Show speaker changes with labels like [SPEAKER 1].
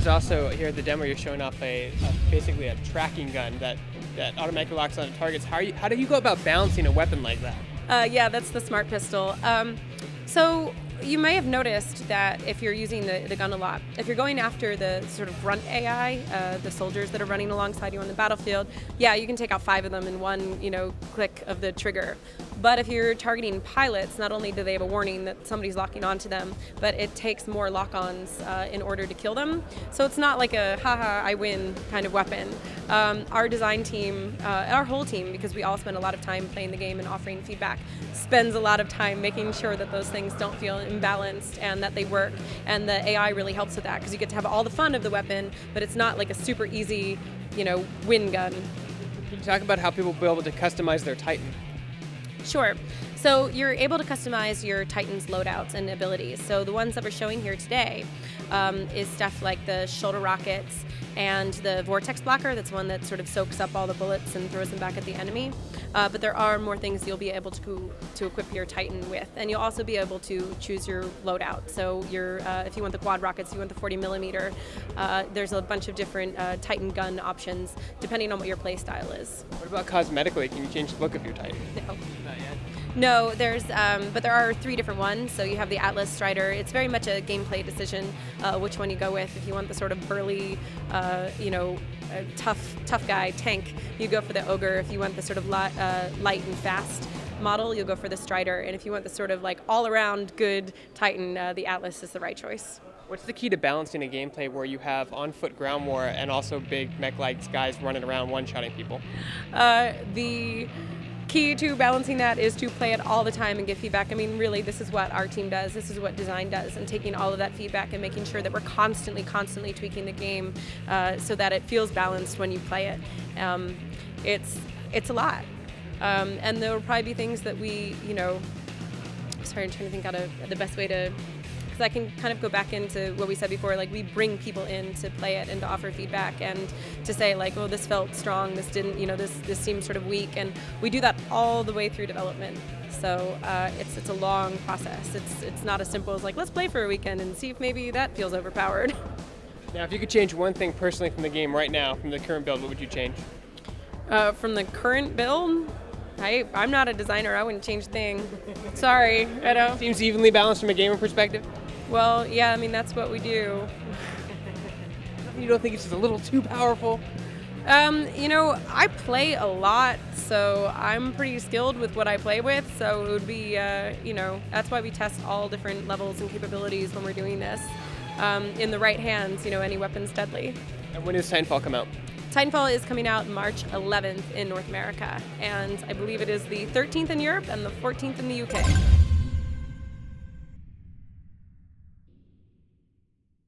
[SPEAKER 1] there's also, here at the demo, you're showing off basically a tracking gun that automatically locks on targets. How do you go about balancing a weapon like that?
[SPEAKER 2] Yeah, that's the Smart Pistol. So you may have noticed that if you're using the gun a lot, if you're going after the sort of grunt AI, the soldiers that are running alongside you on the battlefield, yeah, you can take out 5 of them in one, click of the trigger. But if you're targeting pilots, not only do they have a warning that somebody's locking onto them, but it takes more lock-ons in order to kill them. So it's not like a haha, I win kind of weapon. Our design team, our whole team, because we all spend a lot of time playing the game and offering feedback, spends a lot of time making sure that those things don't feel imbalanced and that they work. And the AI really helps with that, because you get to have all the fun of the weapon, but it's not like a super easy, win gun.
[SPEAKER 1] Can you talk about how people will be able to customize their Titan?
[SPEAKER 2] Sure. So you're able to customize your Titan's loadouts and abilities. So the ones that we're showing here today is stuff like the shoulder rockets and the vortex blocker. That's one that sort of soaks up all the bullets and throws them back at the enemy. But there are more things you'll be able to equip your Titan with, and you'll also be able to choose your loadout. So if you want the quad rockets, you want the 40 millimeter. There's a bunch of different Titan gun options depending on what your play style is.
[SPEAKER 1] What about cosmetically? Can you change the look of your Titan?
[SPEAKER 2] No.
[SPEAKER 1] Not yet.
[SPEAKER 2] No, but there are 3 different ones. So you have the Atlas Strider. It's very much a gameplay decision which one you go with. If you want the sort of burly, tough guy tank, you go for the Ogre. If you want the sort of light and fast model, you'll go for the Strider. And if you want the sort of like all-around good Titan, the Atlas is the right choice.
[SPEAKER 1] What's the key to balancing a gameplay where you have on-foot ground war and also big mech-like guys running around one-shotting people?
[SPEAKER 2] The key to balancing that is to play it all the time and give feedback. I mean, really, this is what our team does. This is what design does, and taking all of that feedback and making sure that we're constantly tweaking the game so that it feels balanced when you play it. It's a lot. And there will probably be things that we, sorry, I'm trying to think out of the best way to, because I can kind of go back into what we said before, like we bring people in to play it and to offer feedback and to say like, oh, this felt strong, this didn't, this seemed sort of weak, and we do that all the way through development. So it's a long process. It's not as simple as like, let's play for a weekend and see if maybe that feels overpowered.
[SPEAKER 1] Now, if you could change one thing personally from the game right now, from the current build, what would you change?
[SPEAKER 2] From the current build? I'm not a designer. I wouldn't change a thing. Sorry, I don't.
[SPEAKER 1] Seems evenly balanced from a gamer perspective?
[SPEAKER 2] Well, yeah, I mean, that's what we do.
[SPEAKER 1] You don't think it's just a little too powerful?
[SPEAKER 2] I play a lot, so I'm pretty skilled with what I play with, so it would be, that's why we test all different levels and capabilities when we're doing this. In the right hands, any weapon's deadly.
[SPEAKER 1] And when does Titanfall come out?
[SPEAKER 2] Titanfall is coming out March 11th in North America, and I believe it is the 13th in Europe and the 14th in the UK.